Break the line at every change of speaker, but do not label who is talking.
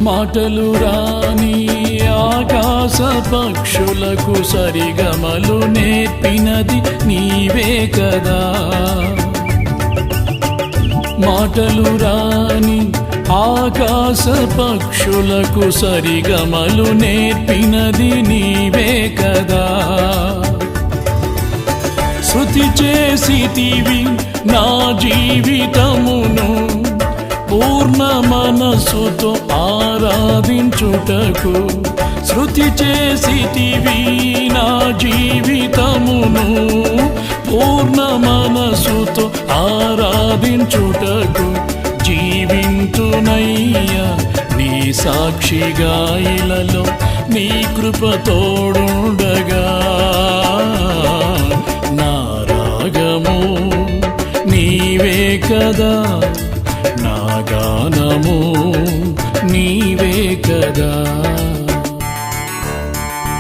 మాటలు రాని ఆకాశ పక్షులకు సరిగమలు నేర్పినది నీవే కదా. మాటలు రాని ఆకాశ పక్షులకు సరిగమలు నేర్పినది నీవే కదా. శృతి చేసితివి నా జీవితమును పూర్ణ మనసుతో ఆరాధించుటకు. శృతి చేసితివి నా జీవితమును పూర్ణ మనసుతో ఆరాధించుటకు. జీవింతునయ్యా నీ సాక్షిగా ఇలలో నీ కృప తోడుండగా. నా రాగము నీవే కదా, నా గానము